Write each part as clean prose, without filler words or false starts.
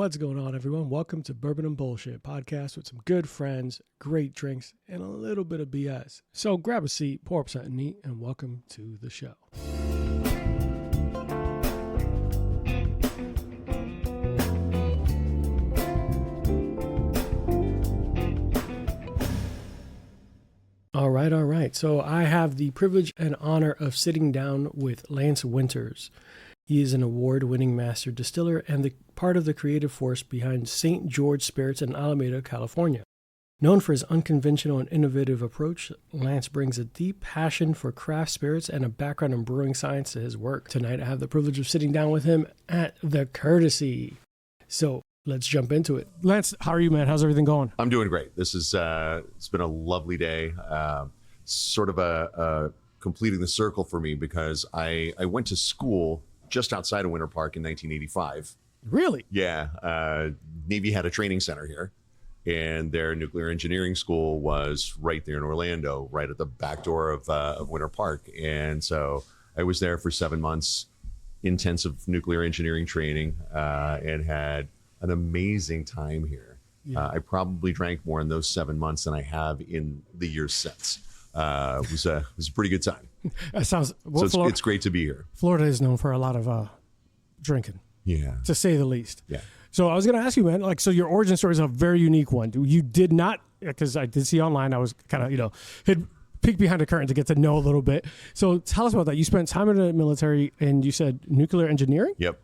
What's going on, everyone? Welcome to Bourbon and Bullshit podcast with some good friends, great drinks, and a little bit of BS. So grab a seat, pour up something neat, and welcome to the show. All right. So I have the privilege and honor of sitting down with Lance Winters. He is an award-winning master distiller and the part of the creative force behind St. George Spirits in Alameda, California. Known for his unconventional and innovative approach, Lance brings a deep passion for craft spirits and a background in brewing science to his work. Tonight, I have the privilege of sitting down with him at the Courtesy. So let's jump into it. Lance, how are you, man? How's everything going? I'm doing great. This is it's been a lovely day. Sort of a completing the circle for me because I went to school just outside of Winter Park in 1985. Really? Yeah. Navy had a training center here, and their nuclear engineering school was right there in Orlando, right at the back door of Winter Park. And so I was there for 7 months, intensive nuclear engineering training, and had an amazing time here. Yeah. I probably drank more in those 7 months than I have in the years since. It was a pretty good time. That sounds. So it's great to be here. Florida is known for a lot of drinking. Yeah, to say the least. Yeah. So I was going to ask you, man. So your origin story is a very unique one. You did not, because I did see online. I was kind of, had peeked behind the curtain to get to know a little bit. So tell us about that. You spent time in the military, and you said nuclear engineering. Yep.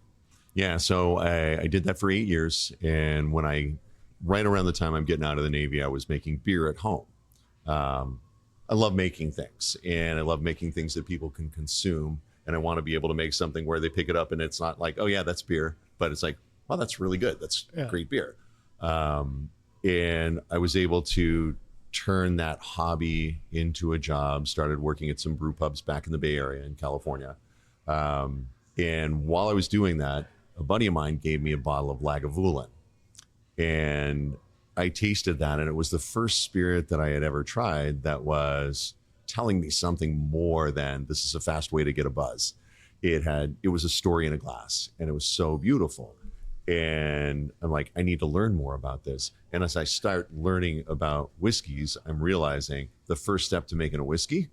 Yeah. So I did that for 8 years, and right around the time I'm getting out of the Navy, I was making beer at home. I love making things, and I love making things that people can consume. And I want to be able to make something where they pick it up and it's not like, oh yeah, that's beer, but it's like, wow, that's really good. That's great beer. And I was able to turn that hobby into a job, started working at some brew pubs back in the Bay Area in California. And while I was doing that, a buddy of mine gave me a bottle of Lagavulin, and I tasted that, and it was the first spirit that I had ever tried that was telling me something more than this is a fast way to get a buzz. It was a story in a glass, and it was so beautiful. And I'm like, I need to learn more about this. And as I start learning about whiskeys, I'm realizing the first step to making a whiskey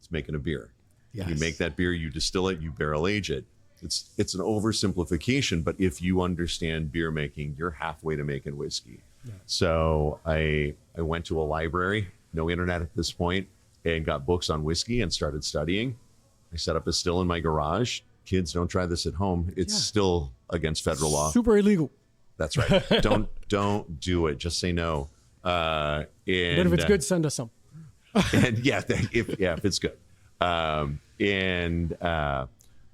is making a beer. Yes. You make that beer, you distill it, you barrel age it. It's an oversimplification, but if you understand beer making, you're halfway to making whiskey. Yeah. So I went to a library, no internet at this point, and got books on whiskey and started studying. I set up a still in my garage. Kids, don't try this at home. It's still against federal law. Super illegal. That's right. Don't do it. Just say no. But if it's good, send us some. And if it's good.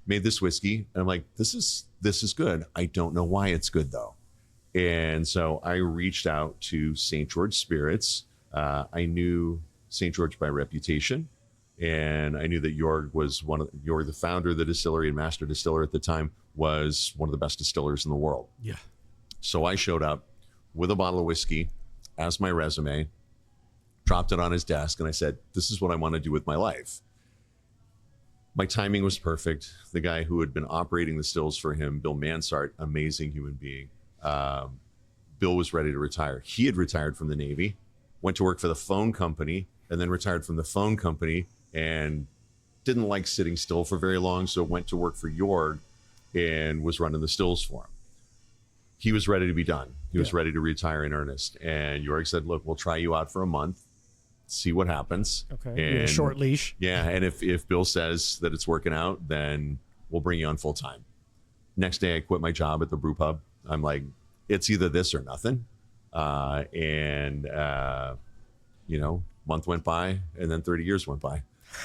Made this whiskey, and I'm like, this is good. I don't know why it's good though. And so I reached out to St. George Spirits. I knew St. George by reputation, and I knew that Jorg was the founder of the distillery and master distiller at the time, was one of the best distillers in the world. Yeah. So I showed up with a bottle of whiskey as my resume, dropped it on his desk, and I said, this is what I want to do with my life. My timing was perfect. The guy who had been operating the stills for him, Bill Mansart, amazing human being. Bill was ready to retire. He had retired from the Navy, went to work for the phone company, and then retired from the phone company and didn't like sitting still for very long, so went to work for Jorg and was running the stills for him. He was ready to be done. He was ready to retire in earnest. And Jorg said, look, we'll try you out for a month, see what happens. Okay, a short leash. Yeah, and if Bill says that it's working out, then we'll bring you on full time. Next day, I quit my job at the brew pub. I'm like, it's either this or nothing. Month went by, and then 30 years went by,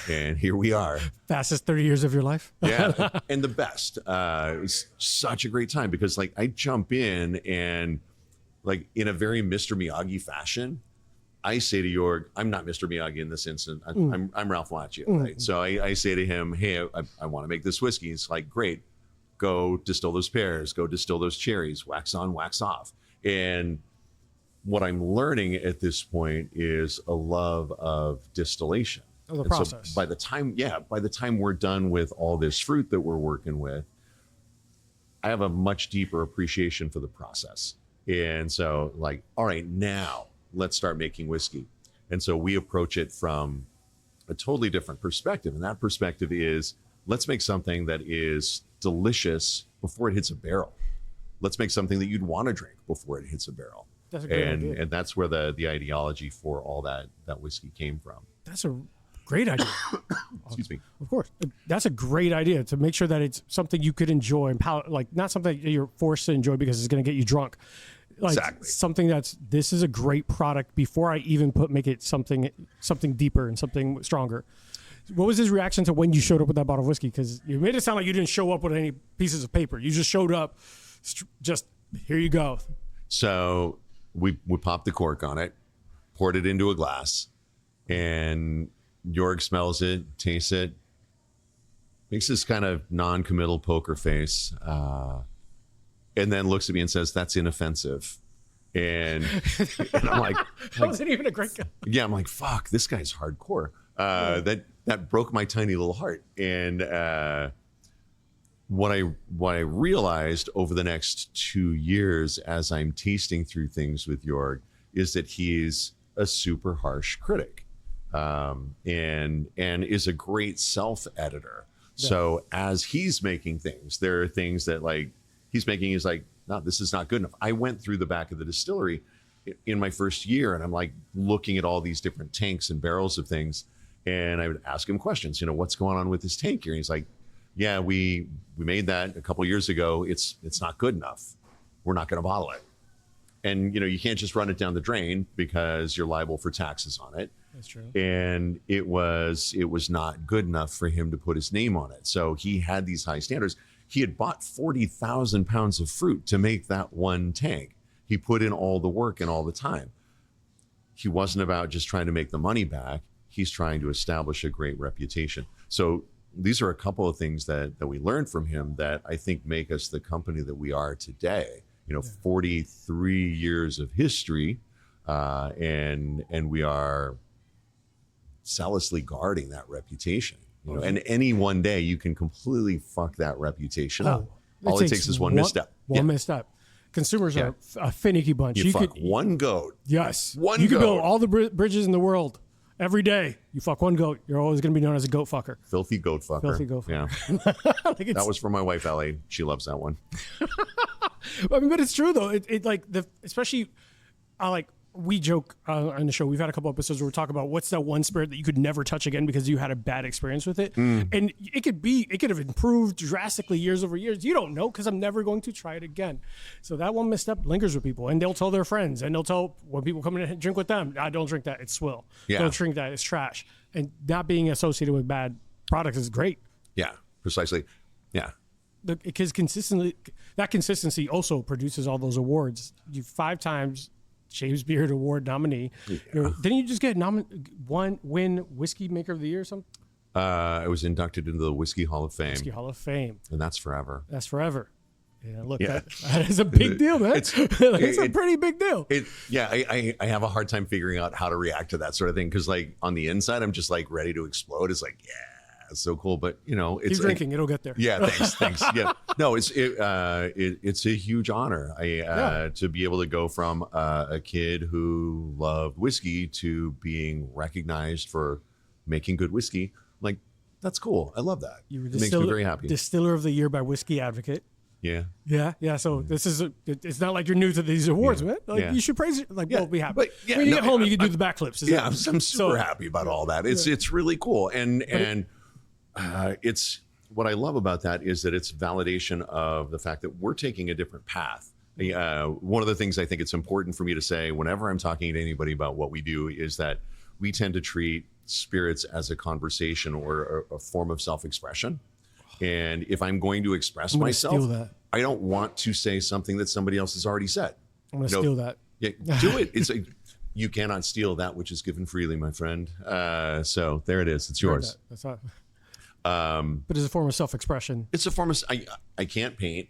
and here we are. Fastest 30 years of your life. Yeah, and the best. It was such a great time because I jump in and in a very Mr. Miyagi fashion, I say to Jorg, I'm not Mr. Miyagi in this instant. I'm Ralph Macchio, right? So I say to him, hey, I want to make this whiskey. He's like, great, go distill those pears, go distill those cherries, wax on, wax off. And what I'm learning at this point is a love of distillation. Oh, the process. So by the time we're done with all this fruit that we're working with, I have a much deeper appreciation for the process. And so like, all right, now let's start making whiskey. And so we approach it from a totally different perspective. And that perspective is, let's make something that is delicious before it hits a barrel. Let's make something that you'd want to drink before it hits a barrel. That's a great idea. And that's where the ideology for all that whiskey came from. That's a great idea. Excuse me. Of course. That's a great idea, to make sure that it's something you could enjoy and like not something that you're forced to enjoy because it's going to get you drunk. Like Exactly. something this is a great product before I even make it something deeper and something stronger. What was his reaction to when you showed up with that bottle of whiskey? Because you made it sound like you didn't show up with any pieces of paper. You just showed up, just here you go. So we popped the cork on it, poured it into a glass, and Jorg smells it, tastes it, makes this kind of non-committal poker face, and then looks at me and says, "That's inoffensive." And I'm like, That wasn't even a great guy. yeah, I'm like, fuck, this guy's hardcore. That broke my tiny little heart. And what I realized over the next 2 years as I'm tasting through things with Jorg is that he's a super harsh critic, and is a great self-editor. Yeah. So as he's making things, there are things that like he's making, he's like, no, this is not good enough. I went through the back of the distillery in my first year, and I'm like looking at all these different tanks and barrels of things, and I would ask him questions. What's going on with this tank here? And he's like, yeah, we made that a couple years ago. It's not good enough. We're not going to bottle it. And you can't just run it down the drain because you're liable for taxes on it. That's true. And it was not good enough for him to put his name on it. So he had these high standards. He had bought 40,000 pounds of fruit to make that one tank. He put in all the work and all the time. He wasn't about just trying to make the money back. He's trying to establish a great reputation. So these are a couple of things that we learned from him that I think make us the company that we are today. 43 years of history, and we are zealously guarding that reputation. And any one day you can completely fuck that reputation up. All it takes is one misstep. One misstep. Consumers are a finicky bunch. You fuck one goat. Yes. One goat. You can build all the bridges in the world. Every day you fuck one goat, you're always going to be known as a goat fucker. Filthy goat fucker. Filthy goat fucker. Yeah. That was for my wife, Ellie. She loves that one. But it's true though. It like especially we joke on the show. We've had a couple episodes where we talk about what's that one spirit that you could never touch again because you had a bad experience with it. And it could have improved drastically years over years. You don't know because I'm never going to try it again. So that one misstep lingers with people, and they'll tell their friends, and they'll tell when people come in and drink with them, I don't drink that, it's swill. Yeah. Don't drink that, it's trash. And not being associated with bad products is great. Yeah, precisely. Yeah. Because consistency also produces all those awards. You 5 times James Beard Award nominee. Yeah. Didn't you just get win Whiskey Maker of the Year or something? I was inducted into the Whiskey Hall of Fame. Whiskey Hall of Fame. And that's forever. That's forever. Yeah, look, that is a big deal, man. It's a pretty big deal. I have a hard time figuring out how to react to that sort of thing because, like, on the inside, I'm just like ready to explode. It's like, it's so cool, but it's keep drinking, it'll get there. Yeah, thanks. Yeah, no, it's a huge honor. To be able to go from a kid who loved whiskey to being recognized for making good whiskey. Like, that's cool. I love that. You were it makes me very happy. Distiller of the Year by Whiskey Advocate. Yeah. So this is it's not like you're new to these awards, man. You should praise it. We'll be happy. But when you get home, you can do the backflips. I'm super happy about all that. It's really cool, and it's what I love about that is that it's validation of the fact that we're taking a different path. One of the things I think it's important for me to say whenever I'm talking to anybody about what we do is that we tend to treat spirits as a conversation or a form of self-expression. And if I'm going to express myself, I don't want to say something that somebody else has already said. I'm going to steal that. Yeah, do it. It's like, you cannot steal that which is given freely, my friend. So there it is. It's yours. That's not. But it's a form of self-expression. It's a form of. I can't paint.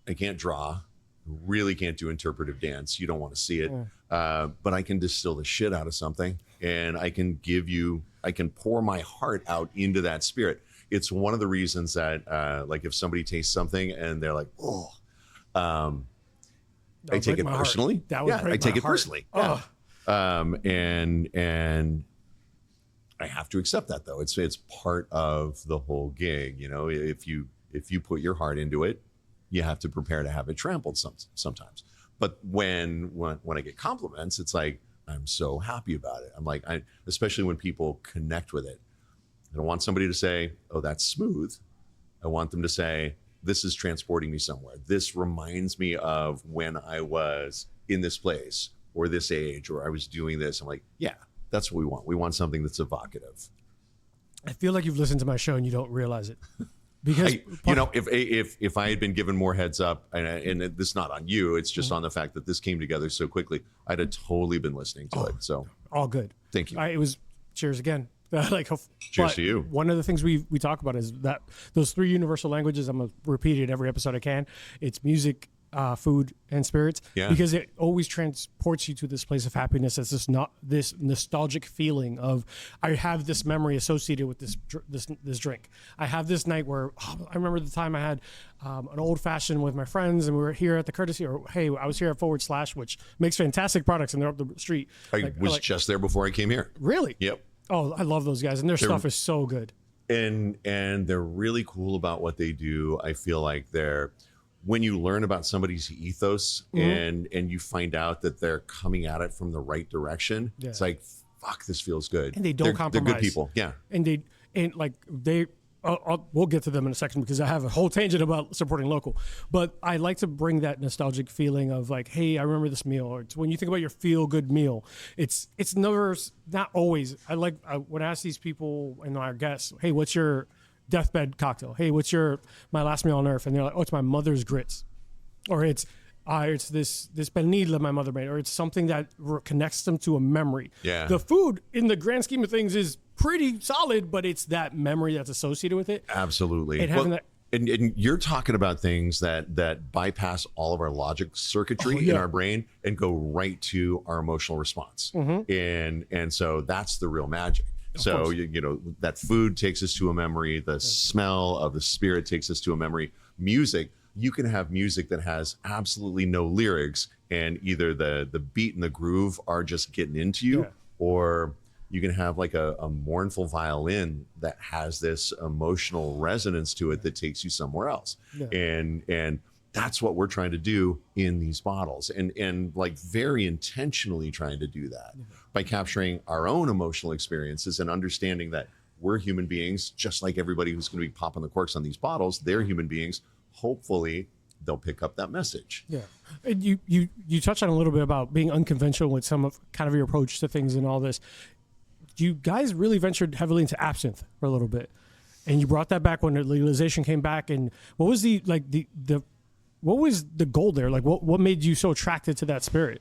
I can't draw. Really can't do interpretive dance. You don't want to see it. But I can distill the shit out of something, and I can pour my heart out into that spirit. it's one of the reasons that like if somebody tastes something and they're like, oh, I take it personally. I take it personally. Oh. And I have to accept that though. It's part of the whole gig. You know, if you put your heart into it, you have to prepare to have it trampled sometimes. But when I get compliments, it's like, I'm so happy about it. I'm like, especially when people connect with it. I don't want somebody to say, oh, that's smooth. I want them to say, this is transporting me somewhere. This reminds me of when I was in this place or this age, or I was doing this. I'm like, yeah, that's what we want. We want something that's evocative. I feel like you've listened to my show and you don't realize it. Because if I had been given more heads up, and this is not on you, it's just on the fact that this came together so quickly, I'd have totally been listening to it. So all good. Thank you. It was cheers again. Cheers to you. One of the things we talk about is that those three universal languages. I'm gonna repeat it every episode I can. It's music, food, and spirits. Yeah. Because it always transports you to this place of happiness. It's this nostalgic feeling of, I have this memory associated with this drink. I have this night where I remember the time I had an old fashioned with my friends, and we were here at the Courtesy, or hey, I was here at Forward Slash, which makes fantastic products, and they're up the street. I was just there before I came here. Really? Yep. Oh, I love those guys, and their stuff is so good. And they're really cool about what they do. I feel like when you learn about somebody's ethos and you find out that they're coming at it from the right direction, it's like, fuck, this feels good. And they don't compromise. They're good people. Yeah. And we'll get to them in a second because I have a whole tangent about supporting local. But I like to bring that nostalgic feeling of like, hey, I remember this meal. Or it's when you think about your feel good meal, it's never, not always. When I ask these people and our guests, hey, what's your deathbed cocktail? Hey, what's my last meal on earth? And they're like, oh, it's my mother's grits, or it's this pernil that my mother made, or it's something that connects them to a memory. Yeah. The food in the grand scheme of things is pretty solid, but it's that memory that's associated with it. Absolutely. And you're talking about things that bypass all of our logic circuitry in our brain and go right to our emotional response. And so that's the real magic. So, you know, that food takes us to a memory. The smell of the spirit takes us to a memory. Music, you can have music that has absolutely no lyrics, and either the beat and the groove are just getting into you, or you can have like a mournful violin that has this emotional resonance to it that takes you somewhere else. And that's what we're trying to do in these bottles, and like very intentionally trying to do that by capturing our own emotional experiences and understanding that we're human beings, just like everybody who's going to be popping the corks on these bottles. They're human beings. Hopefully they'll pick up that message. Yeah. And you touched on a little bit about being unconventional with some of kind of your approach to things and all this. You guys really ventured heavily into absinthe for a little bit, and you brought that back when the legalization came back. And what was what was the goal there? Like, what made you so attracted to that spirit?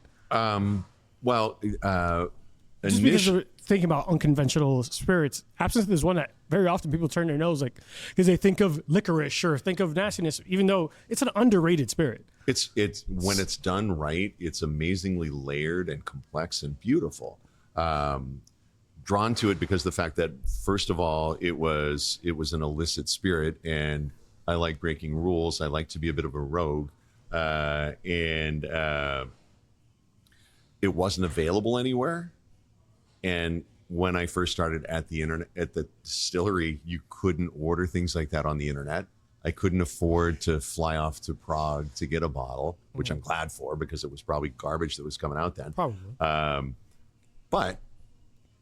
Just because of thinking about unconventional spirits, absinthe is one that very often people turn their nose, like, because they think of licorice or think of nastiness, even though it's an underrated spirit. It's when it's done right, it's amazingly layered and complex and beautiful. Drawn to it because the fact that, first of all, it was an illicit spirit, and I like breaking rules. I like to be a bit of a rogue, and it wasn't available anywhere. And when I first started at the distillery, you couldn't order things like that on the internet. I couldn't afford to fly off to Prague to get a bottle, which I'm glad for, because it was probably garbage that was coming out then. Probably. But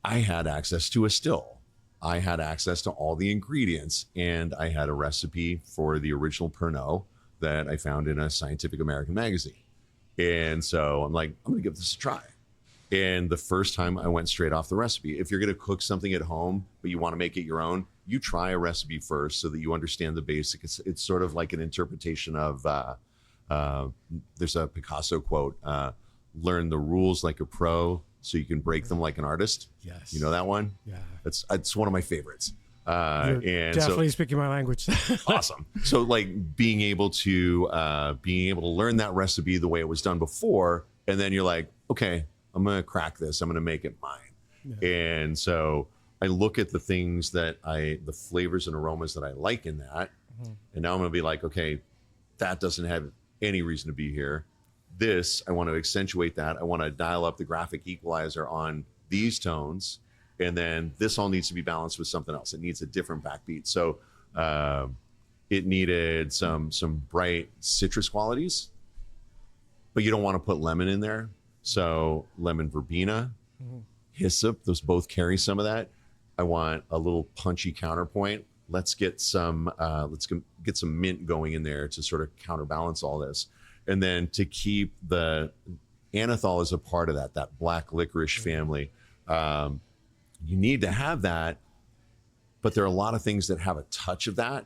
I had access to a still. I had access to all the ingredients, and I had a recipe for the original Pernod that I found in a Scientific American magazine. And so I'm like, I'm going to give this a try. And the first time I went straight off the recipe. If you're going to cook something at home, but you want to make it your own, you try a recipe first so that you understand the basic. It's sort of like an interpretation of, there's a Picasso quote, learn the rules like a pro so you can break them like an artist. Yes. You know that one? Yeah. It's one of my favorites. You're definitely speaking my language. Awesome. So like being able to learn that recipe the way it was done before, and then you're like, okay, I'm going to crack this. I'm going to make it mine. Yeah. And so I look at the things that the flavors and aromas that I like in that, and now I'm going to be like, okay, that doesn't have any reason to be here. This, I want to accentuate that. I want to dial up the graphic equalizer on these tones, and then this all needs to be balanced with something else. It needs a different backbeat. So it needed some bright citrus qualities, but you don't want to put lemon in there. So lemon verbena, hyssop, those both carry some of that. I want a little punchy counterpoint. Let's get some mint going in there to sort of counterbalance all this. And then to keep the anethol as a part of that black licorice family, you need to have that, but there are a lot of things that have a touch of that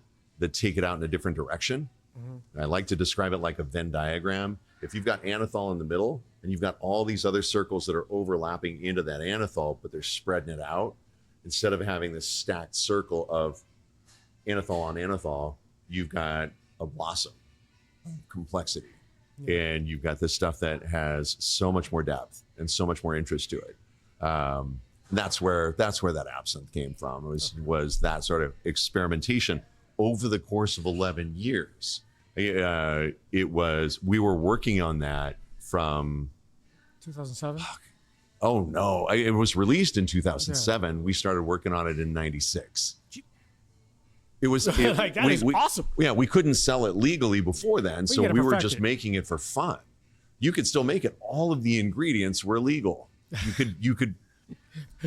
take it out in a different direction. And I like to describe it like a Venn diagram. If you've got anethol in the middle and you've got all these other circles that are overlapping into that anethol, but they're spreading it out, instead of having this stacked circle of anethol on anethol, you've got a blossom of complexity. And you've got this stuff that has so much more depth and so much more interest to it. That's where that absinthe came from. Was that sort of experimentation over the course of 11 years. We were working on that from 2007. Oh no, it was released in 2007. We started working on it in 96. It was like that is awesome. Yeah, we couldn't sell it legally before then, so we were just making it for fun. You could still make it. All of the ingredients were legal. You could.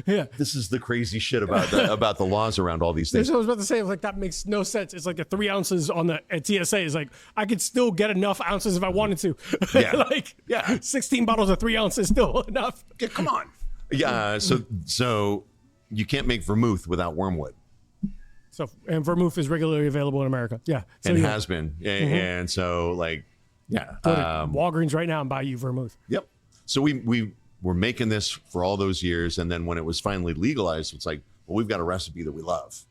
Yeah. This is the crazy shit about the laws around all these things. That's what I was about to say. Like that makes no sense. It's like the 3 ounces on the TSA is like I could still get enough ounces if I wanted to. Yeah. 16 bottles of 3 ounces still enough. Yeah, come on. Yeah. So you can't make vermouth without wormwood. So and vermouth is regularly available in America. Yeah. So, and has been. And so like yeah. Go to Walgreens right now and buy you vermouth. Yep. So we were making this for all those years, and then when it was finally legalized, it's like, well, we've got a recipe that we love.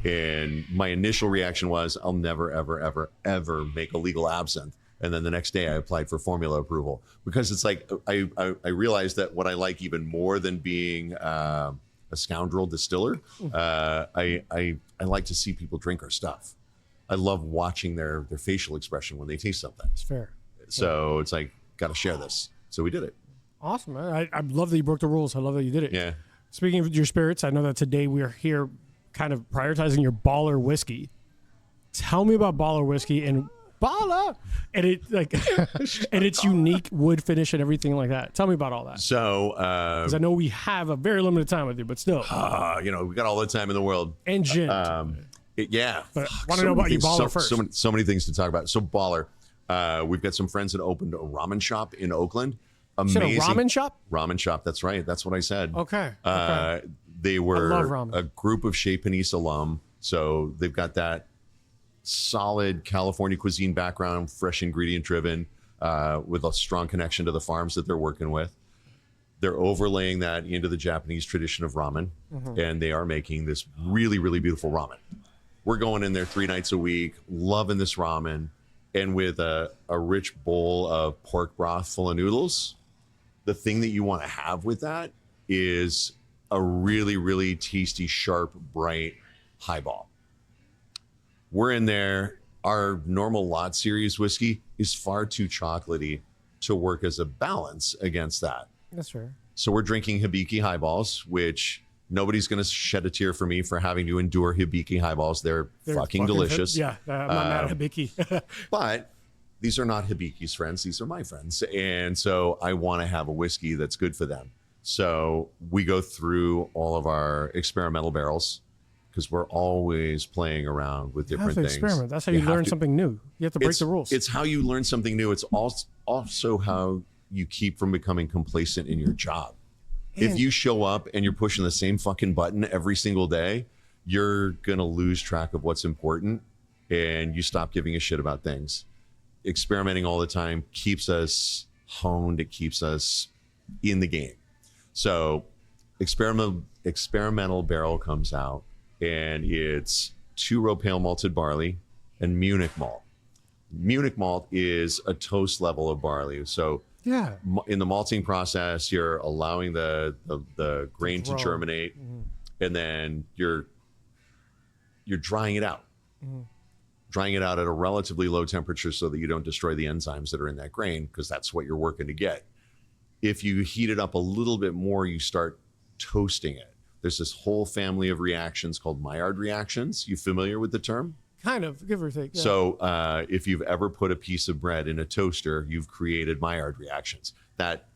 And my initial reaction was, I'll never, ever, ever, ever make a legal absinthe. And then the next day I applied for formula approval because it's like, I realized that what I like even more than being a scoundrel distiller, I like to see people drink our stuff. I love watching their facial expression when they taste something. It's fair. So it's like, got to share this. So we did it. Awesome, man. I love that you broke the rules. I love that you did it. Yeah. Speaking of your spirits, I know that today we are here kind of prioritizing your baller whiskey. Tell me about baller whiskey and baller and it like and its unique wood finish and everything like that. Tell me about all that. So, because I know we have a very limited time with you, but still, we got all the time in the world. And gin. Yeah. But I want to know about you, baller first. So many things to talk about. So baller, we've got some friends that opened a ramen shop in Oakland. Amazing. You said a ramen shop? Ramen shop. That's right. That's what I said. Okay. They were ramen. A group of Chez Panisse alum. So they've got that solid California cuisine background, fresh ingredient driven, with a strong connection to the farms that they're working with. They're overlaying that into the Japanese tradition of ramen, and they are making this really, really beautiful ramen. We're going in there 3 nights a week, loving this ramen, and with a rich bowl of pork broth full of noodles. The thing that you want to have with that is a really, really tasty, sharp, bright highball. We're in there. Our normal lot series whiskey is far too chocolatey to work as a balance against that. That's fair. So we're drinking Hibiki highballs, which nobody's going to shed a tear for me for having to endure Hibiki highballs. They're fucking delicious. Yeah, I'm not mad at Hibiki. But these are not Hibiki's friends. These are my friends. And so I want to have a whiskey that's good for them. So we go through all of our experimental barrels because we're always playing around with different things. Experiment. That's how you learn something new. You have to break the rules. It's how you learn something new. It's also how you keep from becoming complacent in your job. If you show up and you're pushing the same fucking button every single day, you're going to lose track of what's important and you stop giving a shit about things. Experimenting all the time keeps us honed. It keeps us in the game. So experimental barrel comes out and it's 2-row pale malted barley and Munich malt. Munich malt is a toast level of barley. So in the malting process, you're allowing the grain to germinate. and then you're drying it out. Drying it out at a relatively low temperature so that you don't destroy the enzymes that are in that grain, because that's what you're working to get. If you heat it up a little bit more, you start toasting it. There's this whole family of reactions called Maillard reactions. You familiar with the term? Kind of, give or take. Yeah. So if you've ever put a piece of bread in a toaster, you've created Maillard reactions. That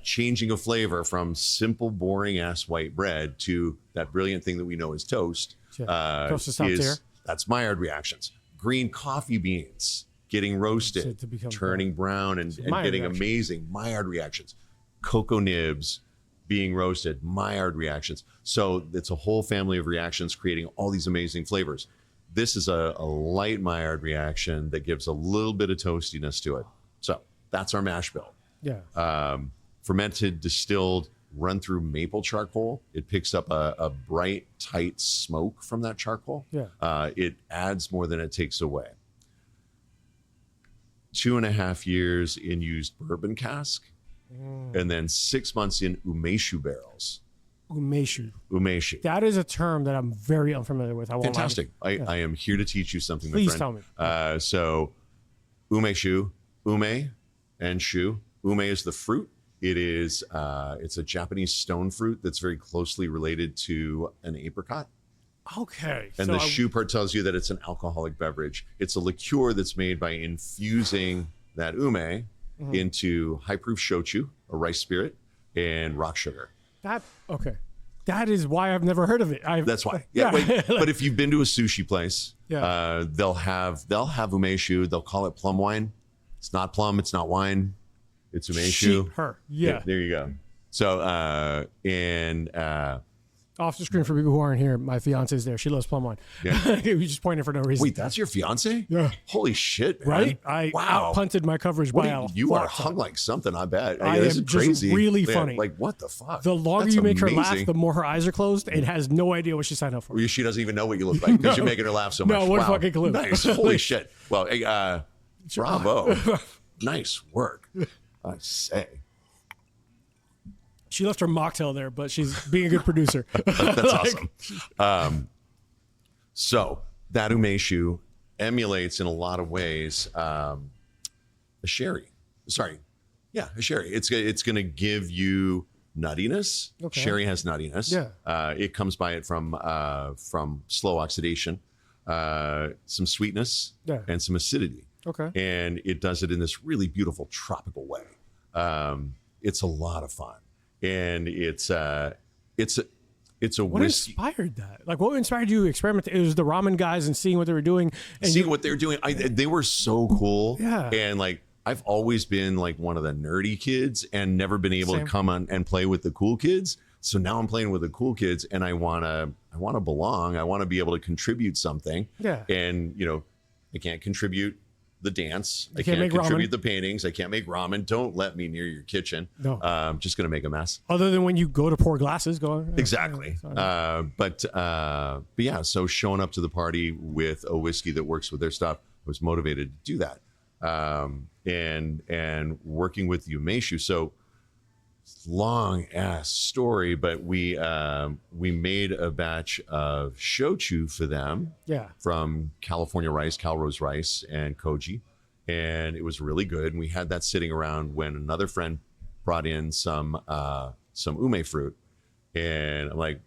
changing of flavor from simple, boring ass white bread to that brilliant thing that we know as toast. Toast is top tier. That's Maillard reactions. Green coffee beans getting roasted, turning brown, and getting amazing Maillard reactions. Cocoa nibs being roasted, Maillard reactions. So it's a whole family of reactions creating all these amazing flavors. This is a light Maillard reaction that gives a little bit of toastiness to it. So that's our mash bill. Yeah. Fermented, distilled, run through maple charcoal. It picks up a bright, tight smoke from that charcoal. Yeah. It adds more than it takes away. 2.5 years in used bourbon cask, and then 6 months in umeshu barrels. Umeshu. That is a term that I'm very unfamiliar with. Fantastic. I am here to teach you something, Please my friend. tell me. So umeshu, ume and shu. Ume is the fruit. It is it's a Japanese stone fruit that's very closely related to an apricot. Okay. And the shu part tells you that it's an alcoholic beverage. It's a liqueur that's made by infusing that ume into high-proof shochu, a rice spirit, and rock sugar. Okay. That is why I've never heard of it. That's why. Yeah. But if you've been to a sushi place, they'll have umeshu. They'll call it plum wine. It's not plum. It's not wine. It's umeshu. Yeah. There you go. So off the screen for people who aren't here, my fiance is there. She loves plum wine. Yeah. We just pointed for no reason. Wait, that's your fiance? Yeah. Holy shit, man. Right? I punted my coverage by you are hung like something, I bet. This is crazy. Just really funny. Like, what the fuck? The longer you make her laugh, the more her eyes are closed and has no idea what she signed up for. Well, she doesn't even know what you look like because you're making her laugh so much. No, what fucking clue. Nice. Holy shit. Well, bravo. Nice work. I say. She left her mocktail there, but she's being a good producer. That's awesome. So that umeshu emulates in a lot of ways a sherry. Sorry. Yeah, a sherry. It's going to give you nuttiness. Okay. Sherry has nuttiness. Yeah. It comes by it from slow oxidation, some sweetness, and some acidity. Okay. And it does it in this really beautiful tropical way. It's a lot of fun. And it's a what whiskey. Inspired that? Like, what inspired you to experiment? It was the ramen guys and seeing what they were doing. And seeing what they were doing. They were so cool. Yeah. And like, I've always been like one of the nerdy kids and never been able to come on and play with the cool kids. So now I'm playing with the cool kids and I want to belong. I want to be able to contribute something. Yeah. And I can't contribute the dance. I can't contribute the paintings. I can't make ramen. Don't let me near your kitchen. No. I'm just going to make a mess. Other than when you go to pour glasses, Exactly. But yeah, so showing up to the party with a whiskey that works with their stuff, I was motivated to do that. And working with the umeshu. So long ass story, but we made a batch of shochu for them. Yeah. From California rice, Calrose rice, and koji, and it was really good. And we had that sitting around when another friend brought in some ume fruit, and I'm like,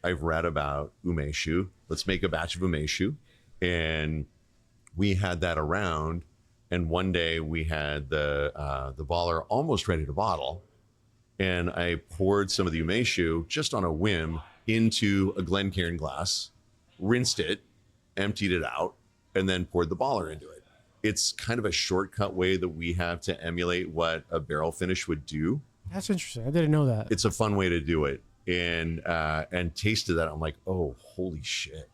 I've read about umeshu. Let's make a batch of umeshu, and we had that around. And one day we had the baller almost ready to bottle. And I poured some of the umeshu just on a whim into a Glencairn glass, rinsed it, emptied it out, and then poured the baller into it. It's kind of a shortcut way that we have to emulate what a barrel finish would do. That's interesting. I didn't know that. It's a fun way to do it. And tasted that. I'm like, oh, holy shit.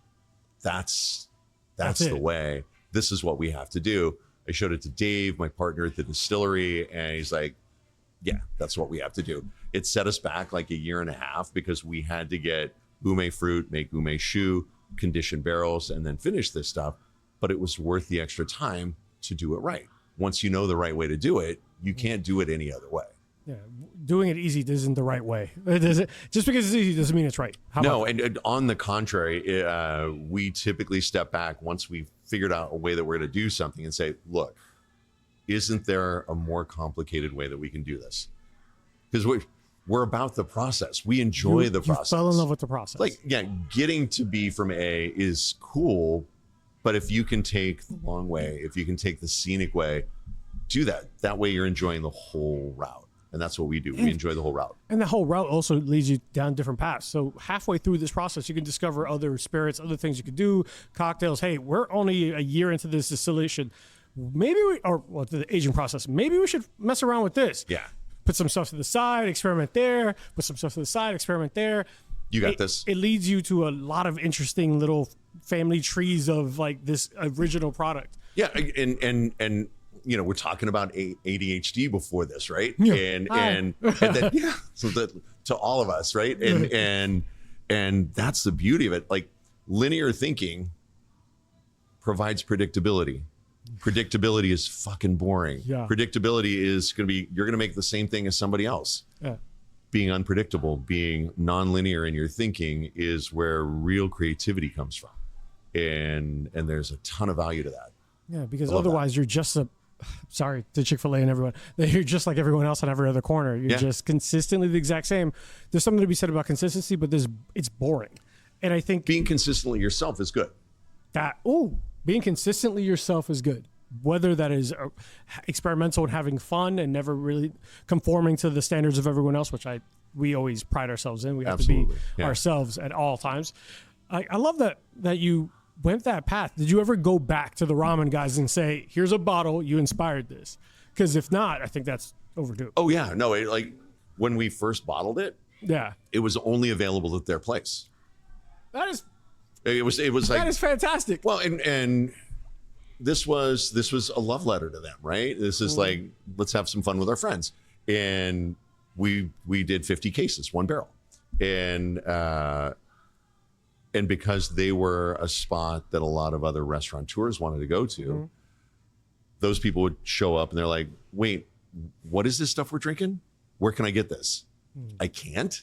That's the way. This is what we have to do. I showed it to Dave, my partner at the distillery, and he's like, yeah, that's what we have to do. It set us back like 1.5 years because we had to get ume fruit, make umeshu, condition barrels, and then finish this stuff. But it was worth the extra time to do it right. Once you know the right way to do it, you can't do it any other way. Yeah. doing it easy isn't the right way. Just because it's easy doesn't mean it's right. No, and on the contrary, we typically step back once we've figured out a way that we're going to do something and say, look, isn't there a more complicated way that we can do this? Because we're about the process. We enjoy the process. You fell in love with the process. Like, yeah, getting to B from A is cool, but if you can take the long way, if you can take the scenic way, do that. That way you're enjoying the whole route. And that's what we do. We enjoy the whole route. And the whole route also leads you down different paths. So halfway through this process, you can discover other spirits, other things you could do, cocktails. Hey, we're only a year into this distillation. Maybe the aging process. Maybe we should mess around with this. Yeah. Put some stuff to the side, experiment there. Put some stuff to the side, experiment there. You got this. It leads you to a lot of interesting little family trees of like this original product. Yeah, and you know, we're talking about ADHD before this, right? Yeah. And then, yeah, so that to all of us, right? And that's the beauty of it. Like, linear thinking provides predictability. Predictability is fucking boring. Yeah. Predictability is going to be, you're going to make the same thing as somebody else. Yeah. Being unpredictable, being non-linear in your thinking is where real creativity comes from. And there's a ton of value to that. Yeah, because otherwise you're just sorry to Chick-fil-A and everyone, that you're just like everyone else on every other corner. You're just consistently the exact same. There's something to be said about consistency, but it's boring. And I think being consistently yourself is good. Being consistently yourself is good. Whether that is experimental and having fun and never really conforming to the standards of everyone else, which we always pride ourselves in. We have Absolutely. to be ourselves at all times. I love that you went that path. Did you ever go back to the ramen guys and say, here's a bottle, you inspired this? Because if not, I think that's overdue. Oh yeah, no, like when we first bottled it, it was only available at their place. It was like, that is fantastic. Well, and this was a love letter to them, right? This is like, let's have some fun with our friends. And we did 50 cases, one barrel. And because they were a spot that a lot of other restaurateurs wanted to go to, those people would show up and they're like, wait, what is this stuff we're drinking? Where can I get this? I can't.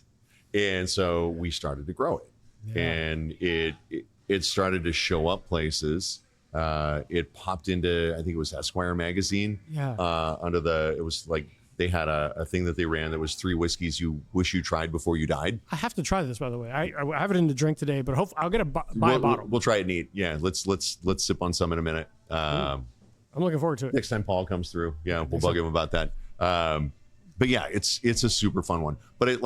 And so we started to grow it. Yeah. And it started to show up places. It popped into, I think it was Esquire magazine. Yeah. It was like, they had a thing that they ran that was 3 whiskeys you wish you tried before you died. I have to try this, by the way. I have it in the drink today, but hopefully I'll get buy a bottle. We'll try it neat. Yeah, let's sip on some in a minute. I'm looking forward to it. Next time Paul comes through, we'll bug him about that. But yeah, it's a super fun one. But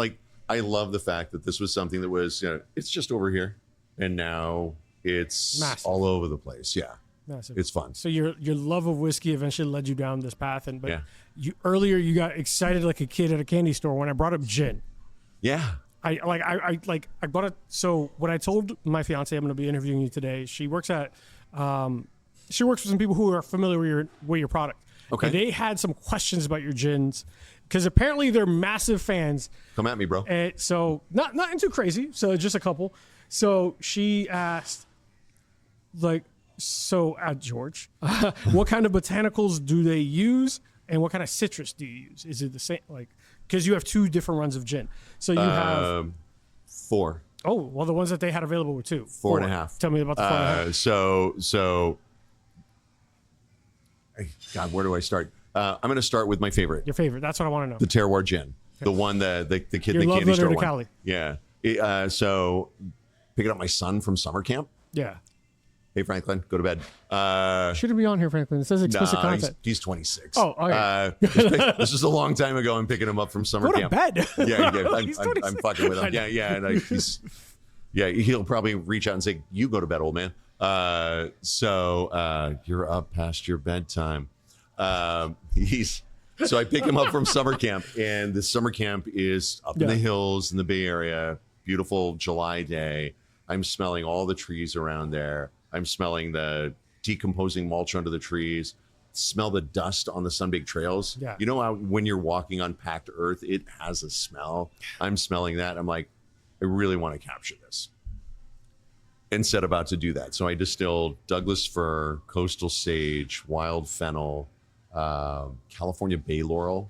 I love the fact that this was something that was, it's just over here, and now it's massive. All over the place. Yeah. Massive. It's fun. So your love of whiskey eventually led you down this path, earlier you got excited like a kid at a candy store when I brought up gin. Yeah. I bought it. So when I told my fiance I'm going to be interviewing you today, she works with some people who are familiar with your product. Okay. And they had some questions about your gins because apparently they're massive fans. Come at me, bro. And so not too crazy. So just a couple. So she asked, George, what kind of botanicals do they use, and what kind of citrus do you use? Is it the same? Because you have 2 different runs of gin, so you have 4. Oh, well, the ones that they had available were 2. 4.5. Tell me about the 4.5. So, God, where do I start? I'm going to start with my favorite. Your favorite? That's what I want to know. The Terroir gin, the one the kid Your in the candy store to one. Cali. Yeah. So, picking up my son from summer camp. Yeah. Hey, Franklin, go to bed. Shouldn't be on here, Franklin. It says explicit content. He's 26. Oh, okay. This is a long time ago. I'm picking him up from summer camp. Go to bed. Yeah. I'm fucking with him. Yeah. He'll probably reach out and say, "You go to bed, old man." So you're up past your bedtime. So I pick him up from summer camp, and the summer camp is up in the hills in the Bay Area. Beautiful July day. I'm smelling all the trees around there. I'm smelling the decomposing mulch under the trees. Smell the dust on the sun-baked trails. Yeah. You know how when you're walking on packed earth, it has a smell. I'm smelling that. I'm like, I really want to capture this. And set about to do that. So I distilled Douglas fir, coastal sage, wild fennel, California bay laurel.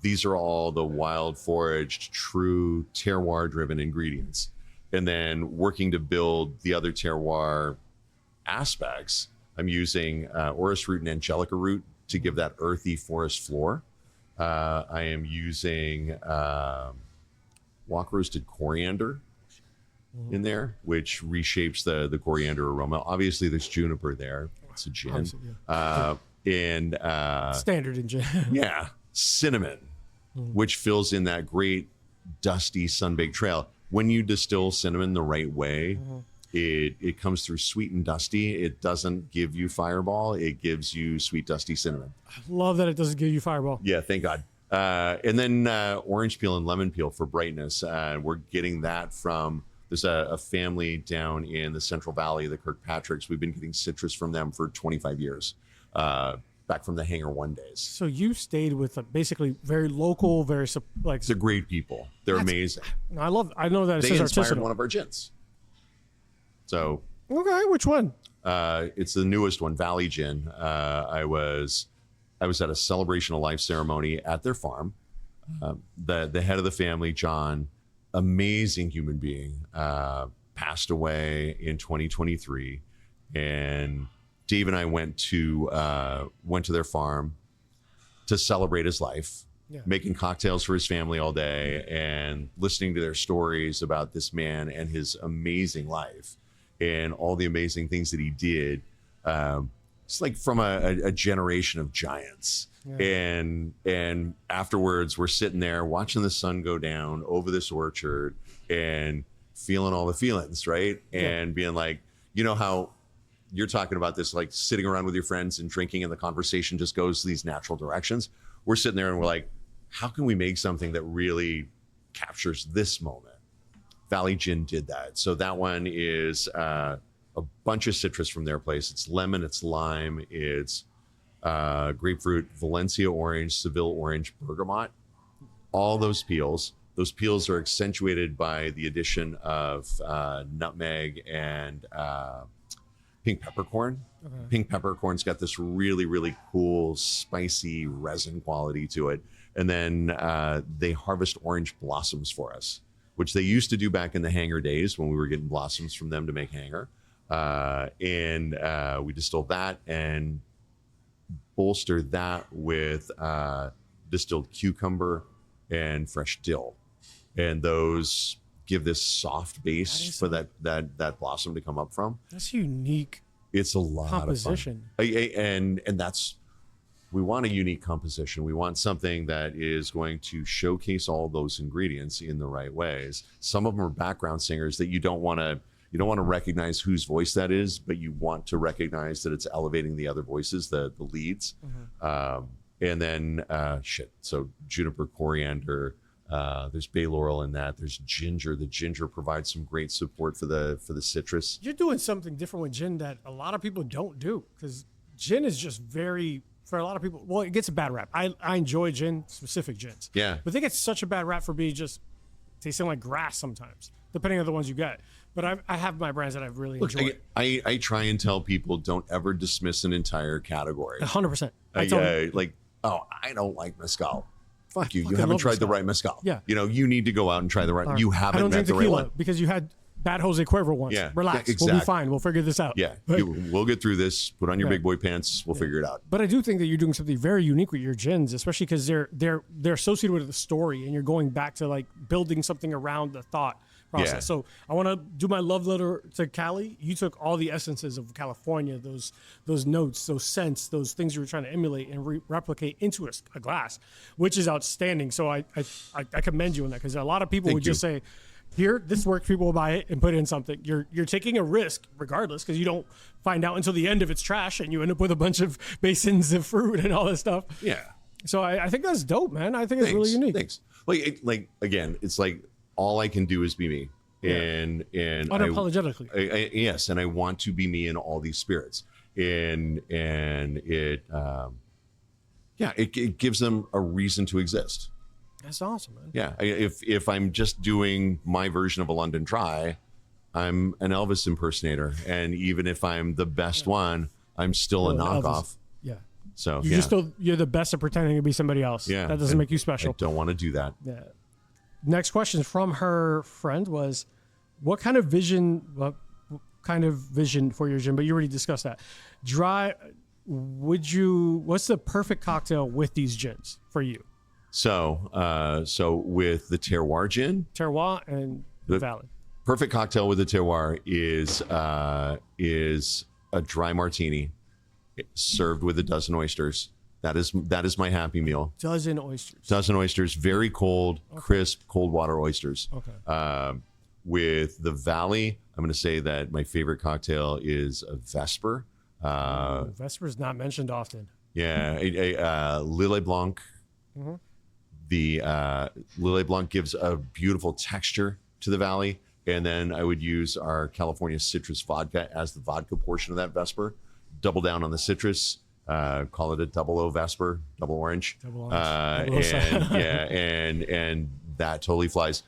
these are all the wild foraged, true terroir driven ingredients. And then working to build the other terroir aspects, I'm using orris root and angelica root to give that earthy forest floor. I am using wok roasted coriander in there, which reshapes the coriander aroma. Obviously, there's juniper there. It's a gin. And standard in gin. yeah, cinnamon, which fills in that great dusty sun-baked trail. When you distill cinnamon the right way, it comes through sweet and dusty. It doesn't give you fireball. It gives you sweet, dusty cinnamon. I love that it doesn't give you fireball. Yeah, thank God. And then orange peel and lemon peel for brightness. We're getting that from, there's a family down in the Central Valley, the Kirkpatricks. We've been getting citrus from them for 25 years, back from the Hangar One days. So you stayed with basically very local, very like. They're great people. They're amazing. I know that it They says inspired artisanal. one of our gins. So Okay, which one? it's the newest one, Valley Gin. I was at a celebration of life ceremony at their farm. The head of the family, John, amazing human being, passed away in 2023, and Dave and I went to their farm to celebrate his life, making cocktails for his family all day and listening to their stories about this man and his amazing life and all the amazing things that he did. It's like from a generation of giants. And afterwards we're sitting there watching the sun go down over this orchard and feeling all the feelings, right? And being like, you know how you're talking about this, like sitting around with your friends and drinking and the conversation just goes these natural directions. We're sitting there and we're like, how can we make something that really captures this moment? Valley Gin did that. So that one is a bunch of citrus from their place. It's lemon, it's lime, it's grapefruit, Valencia orange, Seville orange, bergamot. All those peels. Those peels are accentuated by the addition of nutmeg and pink peppercorn. Pink peppercorn's got this really, really cool, spicy resin quality to it. And then they harvest orange blossoms for us, which they used to do back in the Hangar days when we were getting blossoms from them to make Hangar. And we distilled that and bolster that with distilled cucumber and fresh dill. And those give this soft base for that blossom to come up from. That's unique. It's a lot composition. of fun. And that's, we want a unique composition. We want something that is going to showcase all those ingredients in the right ways. Some of them are background singers that you don't want to recognize whose voice that is, but you want to recognize that it's elevating the other voices, the leads. And then so juniper, coriander, there's bay laurel in that. There's ginger. The ginger provides some great support for the citrus. You're doing something different with gin that a lot of people don't do, because gin is just very, for a lot of people, well, it gets a bad rap. I enjoy gin, specific gins. Yeah. But they get such a bad rap for being just tasting like grass sometimes, depending on the ones you get. But I have my brands that I've really enjoyed. I try and tell people, don't ever dismiss an entire category. 100%. I don't like mezcal. Fuck you. You fucking haven't love tried mezcal. the right mezcal. Yeah. You need to go out and try the right. You I haven't don't met drink the right tequila one. because you had bad Jose Cuervo once. Yeah. Relax. Yeah, We'll be exactly. fine. We'll figure this out. Yeah. But, We'll get through this. Put on your big boy pants. We'll figure it out. but I do think that you're doing something very unique with your gins, especially because they're associated with the story, and you're going back to like building something around the thought process. Yeah. So I want to do my love letter to Cali. You took all the essences of California, those notes, those scents, those things you were trying to emulate and replicate into a glass, which is outstanding. So I commend you on that, because a lot of people would just say, here, this works, people will buy it and put it in something. You're taking a risk regardless, because you don't find out until the end if it's trash, and you end up with a bunch of basins of fruit and all this stuff. Yeah. So I think that's dope, man. I think it's really unique. Thanks. Like again, it's like all I can do is be me. And unapologetically. Yes, and I want to be me in all these spirits. And it it gives them a reason to exist. That's awesome, man. Yeah, if I'm just doing my version of a London Dry, I'm an Elvis impersonator, and even if I'm the best one, I'm still a knockoff. Yeah. So you're the best at pretending to be somebody else. Yeah, That doesn't make you special. I don't want to do that. Yeah. Next question from her friend was, what kind of vision for your gin? But you already discussed that. What's the perfect cocktail with these gins for you? So with the Terroir gin, Terroir and the Valley. Perfect cocktail with the Terroir is a dry martini served with a dozen oysters. That is my happy meal. Dozen oysters. Dozen oysters, very cold, crisp, cold water oysters. Okay. With the Valley, I'm going to say that my favorite cocktail is a Vesper. Vesper is not mentioned often. Yeah, a Lillet Blanc. Mm-hmm. The Lillet Blanc gives a beautiful texture to the Valley. And then I would use our California citrus vodka as the vodka portion of that Vesper. Double down on the citrus. Call it a double O Vesper, double orange. Double orange. And that totally flies.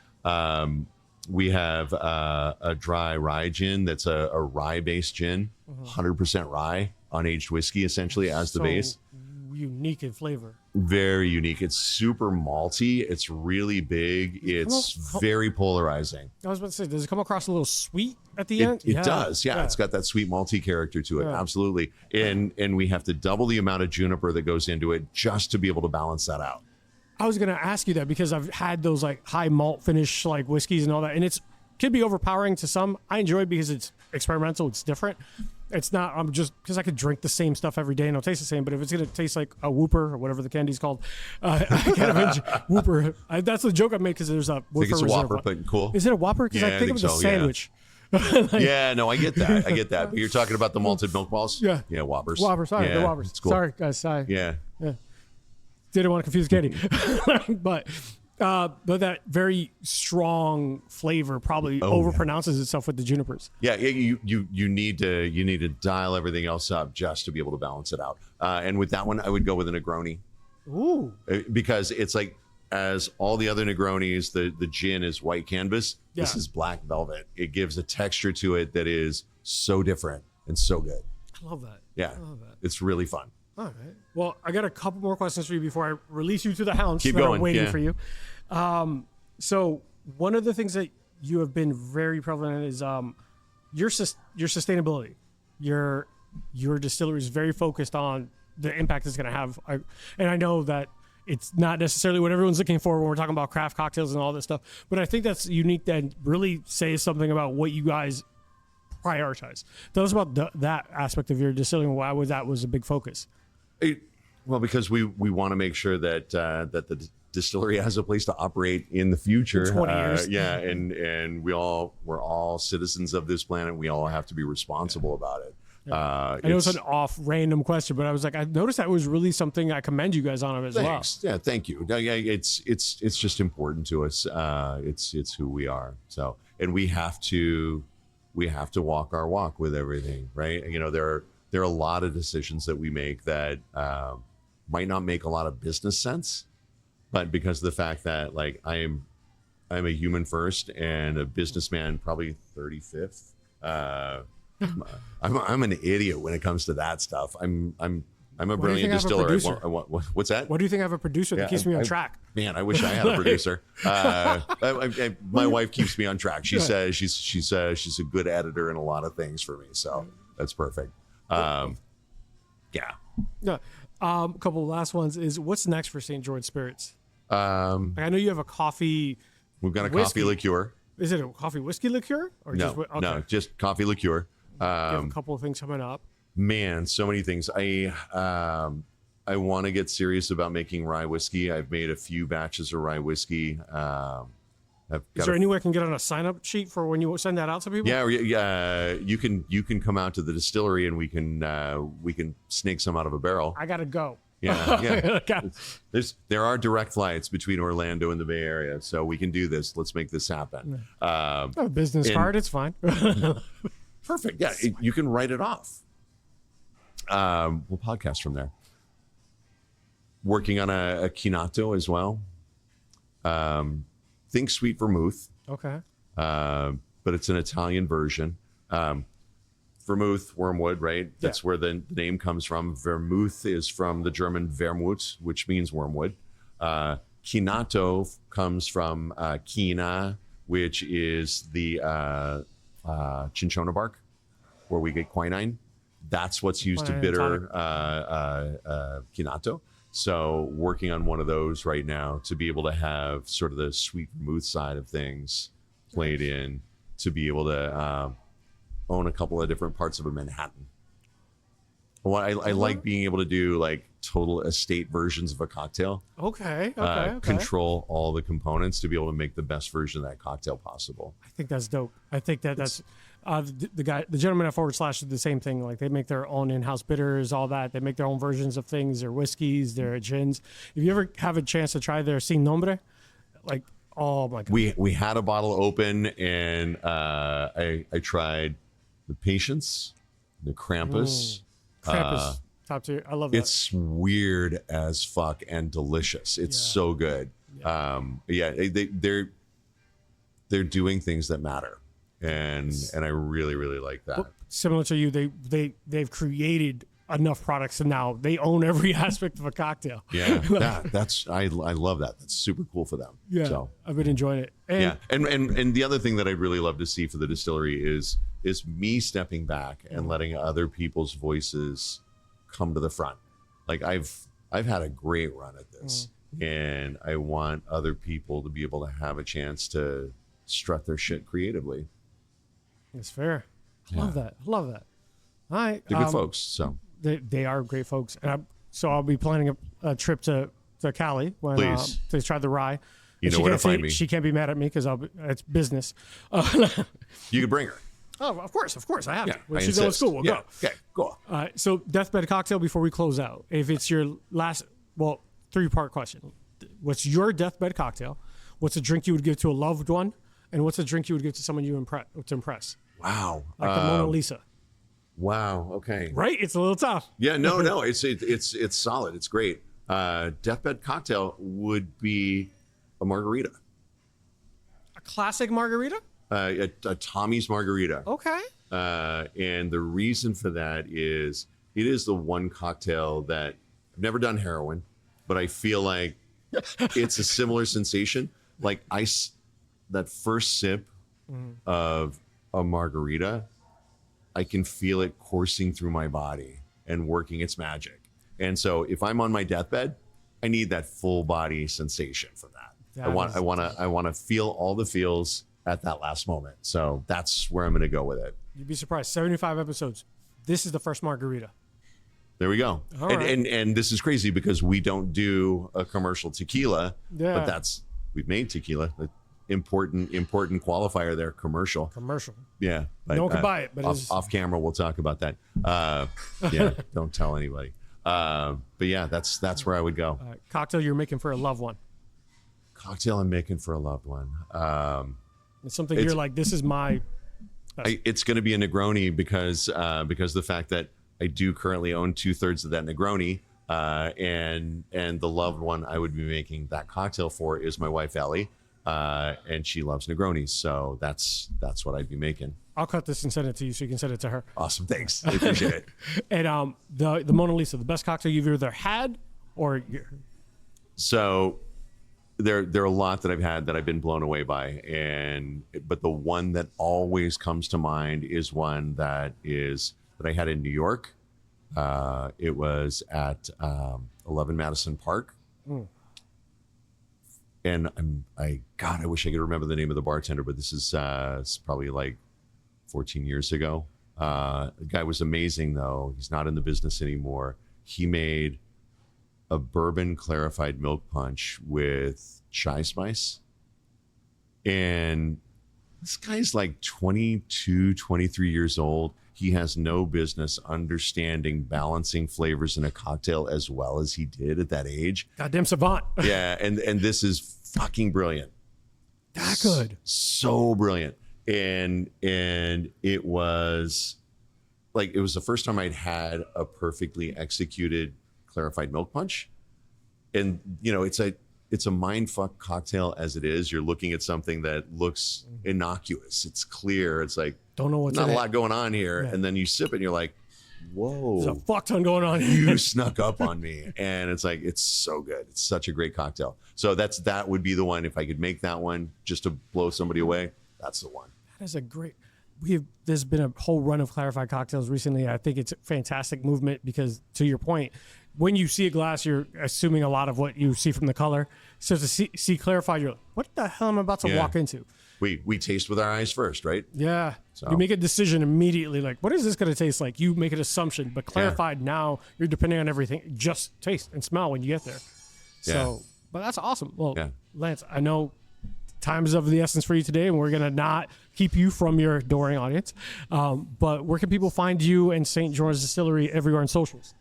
We have a dry rye gin that's a rye-based gin, 100% rye, unaged whiskey essentially as the base. Unique in flavor. Very unique. It's super malty. It's really big. It's very polarizing. I was about to say, does it come across a little sweet at the end? It does. Yeah, it's got that sweet malty character to it. Yeah. Absolutely. And we have to double the amount of juniper that goes into it just to be able to balance that out. I was going to ask you that because I've had those like high malt finish like whiskeys and all that, and it's could be overpowering to some. I enjoy it because it's experimental. It's different. It's not, I'm just, because I could drink the same stuff every day and it'll taste the same, but if it's going to taste like a Whooper or whatever the candy's called, I can't imagine Whooper. That's the joke I made because there's a Whooper. I think it's a Whopper, but cool. Is it a Whopper? Because I think it was a sandwich. Yeah. No, I get that. But you're talking about the malted milk balls? Yeah. Yeah, Whoppers. Whoppers, sorry, the Whoppers. It's cool. Sorry, guys, sorry. Yeah. Didn't want to confuse candy. But that very strong flavor probably overpronounces itself with the junipers. Yeah, you need to dial everything else up just to be able to balance it out. And with that one, I would go with a Negroni. Ooh. Because it's like, as all the other Negronis, the gin is white canvas. Yeah. This is black velvet. It gives a texture to it that is so different and so good. I love that. Yeah, I love that. It's really fun. All right. Well, I got a couple more questions for you before I release you to the hounds. Keep going. I'm waiting for you. So one of the things that you have been very prevalent in is your sustainability. Your distillery is very focused on the impact it's going to have. And I know that it's not necessarily what everyone's looking for when we're talking about craft cocktails and all this stuff. But I think that's unique that really says something about what you guys prioritize. Tell us about that aspect of your distilling. Why that was a big focus? Well, because we want to make sure that that the distillery has a place to operate in the future. In 20 years. Yeah, and we're all citizens of this planet. We all have to be responsible about it. I know it's an random question, but I was like, I noticed that was really something I commend you guys on as well. Yeah, thank you. Yeah, it's just important to us. It's who we are. So, and we have to walk our walk with everything, right? You know, there are a lot of decisions that we make that might not make a lot of business sense, but because of the fact that like I'm a human first and a businessman probably 35th. I'm an idiot when it comes to that stuff. I'm a brilliant distiller. What's that? What do you think I have a producer that keeps me on track? Man, I wish I had a producer. My wife keeps me on track. She says she's a good editor in a lot of things for me. So that's perfect. Yeah. A couple of last ones is what's next for St. George Spirits? I know you have a coffee. We've got a coffee liqueur. Is it a coffee whiskey liqueur or no, just coffee liqueur. You have a couple of things coming up. Man, so many things. I want to get serious about making rye whiskey. I've made a few batches of rye whiskey. Is there any way I can get on a sign-up sheet for when you send that out to people? Yeah. You can come out to the distillery and we can snake some out of a barrel. I gotta go. Yeah. There are direct flights between Orlando and the Bay Area, so we can do this. Let's make this happen. I have a business card. It's fine. Perfect. Yeah, you can write it off. We'll podcast from there. Working on a Chinato as well. Think sweet vermouth. Okay. But it's an Italian version. vermouth, wormwood, right? That's where the name comes from. Vermouth is from the German Vermut, which means wormwood. Quinato comes from quina, which is the cinchona bark, where we get quinine. That's what's used to bitter quinato. So working on one of those right now to be able to have sort of the sweet vermouth side of things played in, to be able to own a couple of different parts of a Manhattan. Well, I like being able to do like total estate versions of a cocktail. Okay. Control all the components to be able to make the best version of that cocktail possible. I think that's dope. I think that's the gentleman at Forward Slash did the same thing. Like they make their own in-house bitters, all that. They make their own versions of things, their whiskeys, their gins. If you ever have a chance to try their Sin Nombre, like, oh my God. We had a bottle open, and I tried the Patience, the Krampus. Krampus, top tier. I love that. It's weird as fuck and delicious. It's so good. They're doing things that matter, and I really like that. Well, similar to you, they've created enough products, and now they own every aspect of a cocktail. Yeah, that's I love that. That's super cool for them. Yeah, so I've been enjoying it. And the other thing that I'd really love to see for the distillery is me stepping back and letting other people's voices come to the front. Like I've had a great run at this, and I want other people to be able to have a chance to strut their shit creatively. It's fair. Love that. All right, they're good folks. So they are great folks, and so I'll be planning a trip to Cali when to try the rye. You know where to find me. She can't be mad at me because it's business. You could bring her. Oh, of course, I have to. When I she's going to insist. school, we'll go. Okay, cool. So deathbed cocktail before we close out. If it's your last, 3-part question. What's your deathbed cocktail? What's a drink you would give to a loved one? And what's a drink you would give to someone to impress? Wow. Like the Mona Lisa. Wow. Okay. Right? It's a little tough. Yeah. No. It's solid. It's great. Deathbed cocktail would be a margarita. A classic margarita? A Tommy's margarita. Okay. And the reason for that is it is the one cocktail that I've never done heroin, but I feel like it's a similar sensation. Like that first sip of a margarita, I can feel it coursing through my body and working its magic. And so if I'm on my deathbed, I need that full body sensation for that. I want to feel all the feels at that last moment. So that's where I'm going to go with it. You'd be surprised. 75 episodes. This is the first margarita. There we go. And this is crazy because we don't do a commercial tequila, but we've made tequila. Important qualifier there. Commercial. Yeah. No one can buy it, but off camera, we'll talk about that. Don't tell anybody. But yeah, that's where I would go. Cocktail you're making for a loved one. Cocktail I'm making for a loved one. It's something you're like, this is my. It's going to be a Negroni because the fact that I do currently own 2/3 of that Negroni, and the loved one I would be making that cocktail for is my wife Ellie, and she loves Negronis, so that's what I'd be making. I'll cut this and send it to you so you can send it to her. Awesome, thanks. I appreciate it. And the Mona Lisa, the best cocktail you've either had or. So. There are a lot that I've had that I've been blown away by, but the one that always comes to mind is one that I had in New York. It was at 11 Madison Park, and I wish I could remember the name of the bartender, but this is probably like 14 years ago. The guy was amazing though. He's not in the business anymore. He made a bourbon clarified milk punch with chai spice. And this guy's like 22, 23 years old. He has no business understanding balancing flavors in a cocktail as well as he did at that age. Goddamn savant. Yeah, and this is fucking brilliant. That good. So brilliant. And it was the first time I'd had a perfectly executed clarified milk punch. And it's it's a mindfuck cocktail as it is. You're looking at something that looks innocuous. It's clear. It's like, don't know what's not in a it. lot going on here. Yeah. And then you sip it and you're like, whoa. There's a fuck ton going on here. You snuck up on me. And it's like, it's so good. It's such a great cocktail. So that would be the one. If I could make that one just to blow somebody away, that's the one. That is a great. There's been a whole run of clarified cocktails recently. I think it's a fantastic movement because, to your point, when you see a glass, you're assuming a lot of what you see from the color. So to see clarified, you're like, what the hell am I about to walk into? We taste with our eyes first, right? Yeah. So. You make a decision immediately, like, what is this going to taste like? You make an assumption, but clarified now, you're depending on everything. Just taste and smell when you get there. So, but that's awesome. Well, Lance, I know time is of the essence for you today, and we're going to not keep you from your adoring audience. But where can people find you and St. George Distillery everywhere on socials?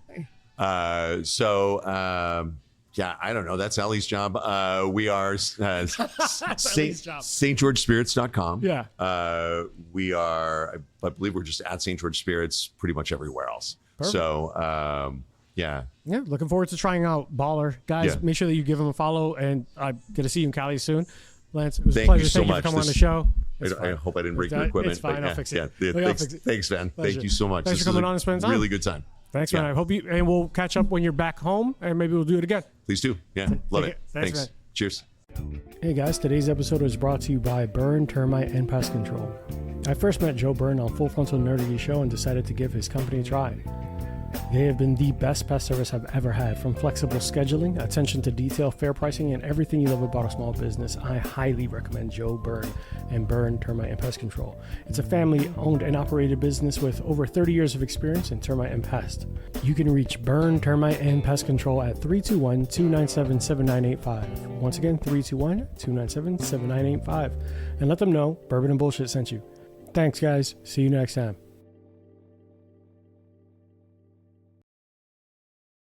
Yeah, I don't know. That's Ellie's job. We are stgeorgespirits.com. Yeah. We are, I believe we're just at St. George Spirits pretty much everywhere else. Perfect. So, yeah. Yeah, looking forward to trying out Baller. Guys, make sure that you give him a follow, and I'm going to see you in Cali soon. Lance, it was a pleasure. Thank you for coming on the show. I hope I didn't break your equipment. It's fine. I'll fix it. Thanks, man. Pleasure. Thank you so much. Thanks for coming on and spending time. Really good time. Thanks, man. I hope you, and we'll catch up when you're back home, and maybe we'll do it again. Please do. Yeah, love it. Thanks. Man. Cheers. Hey guys, today's episode was brought to you by Burn, Termite, and Pest Control. I first met Joe Byrne on Full Frontal Nerdy Show and decided to give his company a try. They have been the best pest service I've ever had, from flexible scheduling, attention to detail, fair pricing, and everything you love about a small business. I highly recommend Joe Byrne and Burn, Termite, and Pest Control. It's a family-owned and operated business with over 30 years of experience in termite and pest. You can reach Burn, Termite, and Pest Control at 321-297-7985. Once again, 321-297-7985. And let them know Bourbon and Bullshit sent you. Thanks, guys. See you next time.